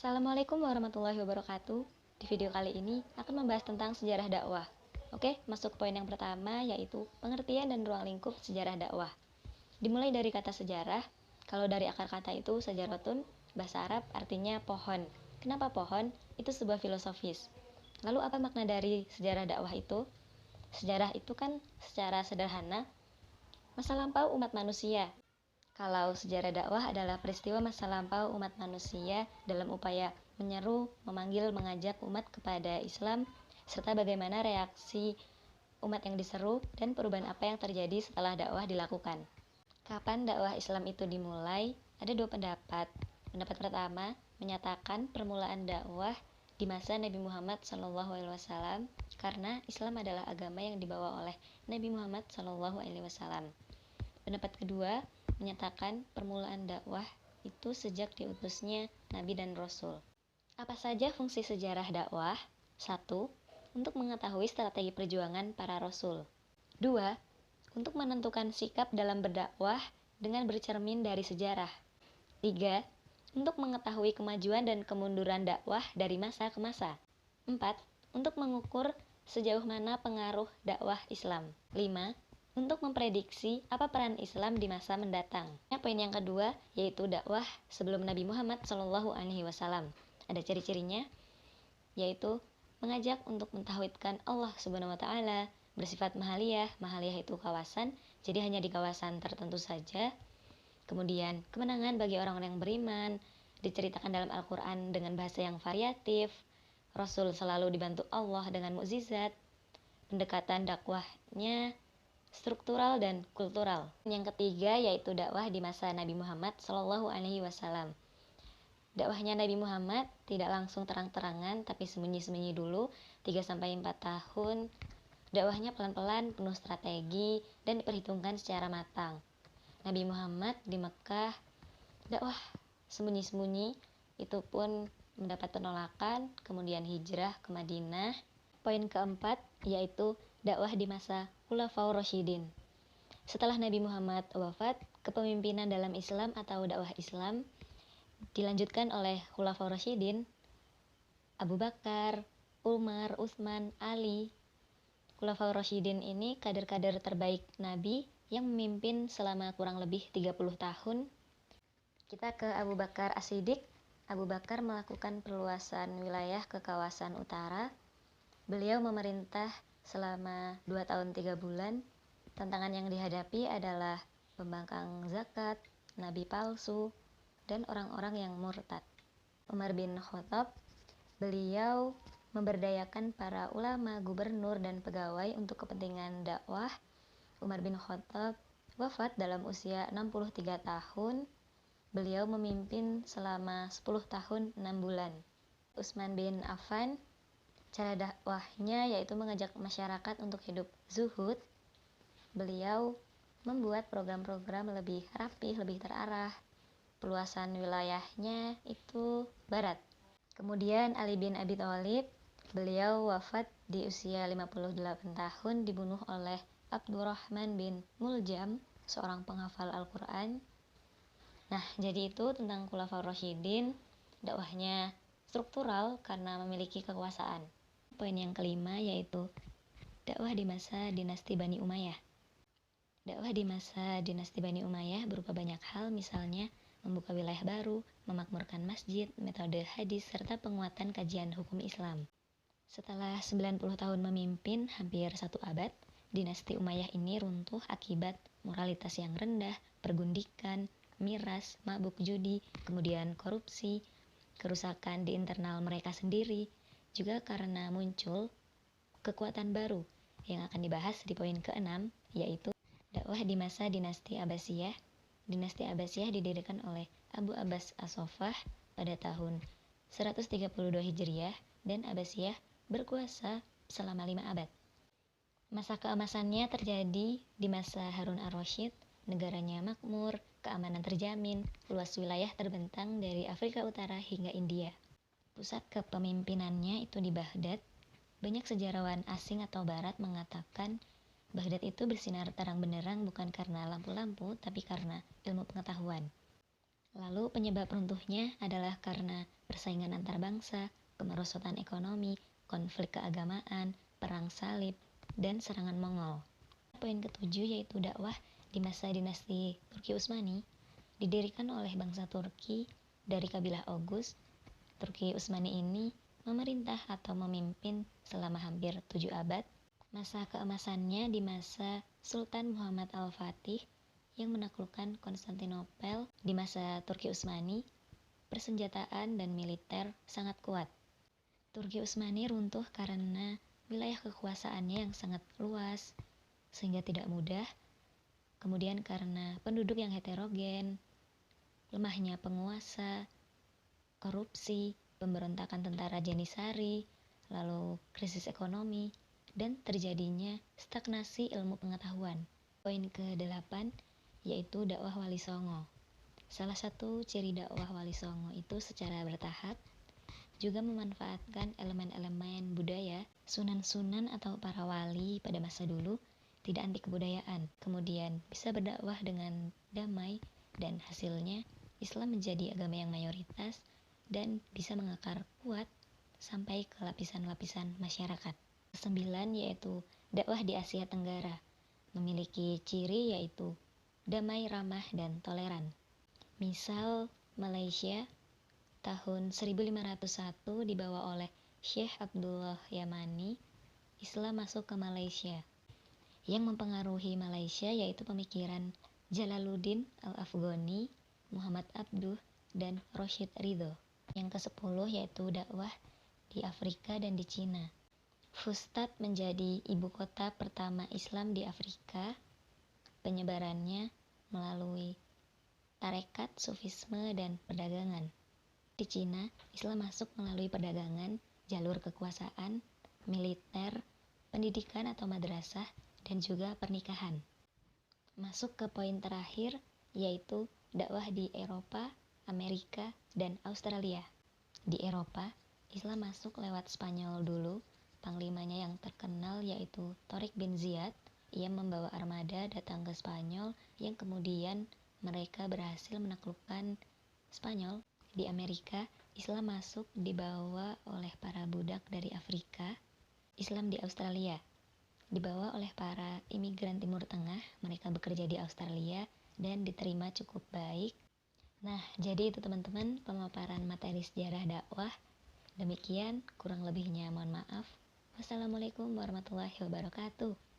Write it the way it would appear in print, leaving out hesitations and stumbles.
Assalamualaikum warahmatullahi wabarakatuh. Di video kali ini akan membahas tentang sejarah dakwah. Oke, masuk poin yang pertama yaitu pengertian dan ruang lingkup sejarah dakwah. Dimulai dari kata sejarah. Kalau dari akar kata itu sajarotun, bahasa Arab artinya pohon. Kenapa pohon? Itu sebuah filosofis. Lalu apa makna dari sejarah dakwah itu? Sejarah itu kan secara sederhana masa lampau umat manusia. Kalau sejarah dakwah adalah peristiwa masa lampau umat manusia dalam upaya menyeru, memanggil, mengajak umat kepada Islam, serta bagaimana reaksi umat yang diseru dan perubahan apa yang terjadi setelah dakwah dilakukan. Kapan dakwah Islam itu dimulai? Ada dua pendapat. Pendapat pertama menyatakan permulaan dakwah di masa Nabi Muhammad SAW karena Islam adalah agama yang dibawa oleh Nabi Muhammad SAW. Pendapat kedua menyatakan permulaan dakwah itu sejak diutusnya Nabi dan Rasul. Apa saja fungsi sejarah dakwah? 1. Untuk mengetahui strategi perjuangan para Rasul. 2. Untuk menentukan sikap dalam berdakwah dengan bercermin dari sejarah. 3. Untuk mengetahui kemajuan dan kemunduran dakwah dari masa ke masa. 4. Untuk mengukur sejauh mana pengaruh dakwah Islam. 5. Untuk memprediksi apa peran Islam di masa mendatang. Poin yang kedua yaitu dakwah sebelum Nabi Muhammad SAW. Ada ciri-cirinya yaitu mengajak untuk mentauhidkan Allah Subhanahu wa taala, bersifat mahaliyah. Mahaliyah itu kawasan, jadi hanya di kawasan tertentu saja. Kemudian kemenangan bagi orang-orang yang beriman, diceritakan dalam Al-Qur'an dengan bahasa yang variatif. Rasul selalu dibantu Allah dengan mukjizat. Pendekatan dakwahnya struktural dan kultural. Yang ketiga yaitu dakwah di masa Nabi Muhammad SAW. Dakwahnya Nabi Muhammad tidak langsung terang-terangan tapi sembunyi-sembunyi dulu 3-4 tahun. Dakwahnya pelan-pelan, penuh strategi dan diperhitungkan secara matang. Nabi Muhammad di Mekah dakwah sembunyi-sembunyi, itu pun mendapat penolakan, kemudian hijrah ke Madinah. Poin keempat yaitu dakwah di masa Khulafaur Rasyidin. Setelah Nabi Muhammad wafat, kepemimpinan dalam Islam atau dakwah Islam dilanjutkan oleh Khulafaur Rasyidin, Abu Bakar, Umar, Utsman, Ali. Khulafaur Rasyidin ini kader-kader terbaik Nabi yang memimpin selama kurang lebih 30 tahun. Kita ke Abu Bakar As-Siddiq. Abu Bakar melakukan perluasan wilayah ke kawasan utara. Beliau memerintah selama 2 tahun 3 bulan. Tantangan yang dihadapi adalah pembangkang zakat, nabi palsu, dan orang-orang yang murtad. Umar bin Khattab, beliau memberdayakan para ulama, gubernur, dan pegawai untuk kepentingan dakwah. Umar bin Khattab wafat dalam usia 63 tahun. Beliau memimpin selama 10 tahun 6 bulan. Utsman bin Affan, cara dakwahnya yaitu mengajak masyarakat untuk hidup zuhud. Beliau membuat program-program lebih rapi, lebih terarah. Peluasan wilayahnya itu barat. Kemudian Ali bin Abi Thalib, beliau wafat di usia 58 tahun, dibunuh oleh Abdurrahman bin Muljam, seorang penghafal Al-Quran. Nah, jadi itu tentang Khulafaur Rasyidin. Dakwahnya struktural karena memiliki kekuasaan. Poin yang kelima yaitu dakwah di masa dinasti Bani Umayyah. Dakwah di masa dinasti Bani Umayyah berupa banyak hal, misalnya membuka wilayah baru, memakmurkan masjid, metode hadis, serta penguatan kajian hukum Islam. Setelah 90 tahun memimpin hampir 1 abad, dinasti Umayyah ini runtuh akibat moralitas yang rendah, pergundikan, miras, mabuk judi, kemudian korupsi, kerusakan di internal mereka sendiri, juga karena muncul kekuatan baru yang akan dibahas di poin ke-6, yaitu dakwah di masa dinasti Abbasiyah. Dinasti Abbasiyah didirikan oleh Abu Abbas As-Saffah pada tahun 132 Hijriah dan Abbasiyah berkuasa selama 5 abad. Masa keemasannya terjadi di masa Harun ar-Rasyid. Negaranya makmur, keamanan terjamin, luas wilayah terbentang dari Afrika Utara hingga India. Pusat kepemimpinannya itu di Baghdad. Banyak sejarawan asing atau barat mengatakan Baghdad itu bersinar terang benderang bukan karena lampu-lampu, tapi karena ilmu pengetahuan. Lalu penyebab runtuhnya adalah karena persaingan antar bangsa, kemerosotan ekonomi, konflik keagamaan, perang salib, dan serangan Mongol. Poin ketujuh yaitu dakwah di masa dinasti Turki Utsmani didirikan oleh bangsa Turki dari kabilah Oghuz. Turki Utsmani ini memerintah atau memimpin selama hampir 7 abad. Masa keemasannya di masa Sultan Muhammad Al-Fatih yang menaklukkan Konstantinopel. Di masa Turki Utsmani, persenjataan dan militer sangat kuat. Turki Utsmani runtuh karena wilayah kekuasaannya yang sangat luas, sehingga tidak mudah. Kemudian karena penduduk yang heterogen, lemahnya penguasa, korupsi, pemberontakan tentara Janisari, lalu krisis ekonomi, dan terjadinya stagnasi ilmu pengetahuan. Poin ke-8 yaitu dakwah Wali Songo. Salah satu ciri dakwah Wali Songo itu secara bertahap juga memanfaatkan elemen-elemen budaya. Sunan-sunan atau para wali pada masa dulu tidak anti kebudayaan, kemudian bisa berdakwah dengan damai, dan hasilnya Islam menjadi agama yang mayoritas dan bisa mengakar kuat sampai ke lapisan-lapisan masyarakat. Kesembilan yaitu dakwah di Asia Tenggara, memiliki ciri yaitu damai, ramah, dan toleran. Misal Malaysia tahun 1501 dibawa oleh Syekh Abdullah Yamani, Islam masuk ke Malaysia. Yang mempengaruhi Malaysia yaitu pemikiran Jalaluddin Al-Afghani, Muhammad Abduh, dan Rashid Ridho. Yang ke-10 yaitu dakwah di Afrika dan di Cina. Fustat menjadi ibu kota pertama Islam di Afrika. Penyebarannya melalui tarekat, sufisme, dan perdagangan. Di Cina, Islam masuk melalui perdagangan, jalur kekuasaan, militer, pendidikan atau madrasah, dan juga pernikahan. Masuk ke poin terakhir, yaitu dakwah di Eropa, Amerika, dan Australia. Di Eropa, Islam masuk lewat Spanyol dulu. Panglimanya yang terkenal yaitu Tariq bin Ziyad. Ia membawa armada datang ke Spanyol yang kemudian mereka berhasil menaklukkan Spanyol. Di Amerika, Islam masuk dibawa oleh para budak dari Afrika. Islam di Australia dibawa oleh para imigran Timur Tengah. Mereka bekerja di Australia dan diterima cukup baik. Nah, jadi itu teman-teman pemaparan materi sejarah dakwah. Demikian, kurang lebihnya mohon maaf. Wassalamualaikum warahmatullahi wabarakatuh.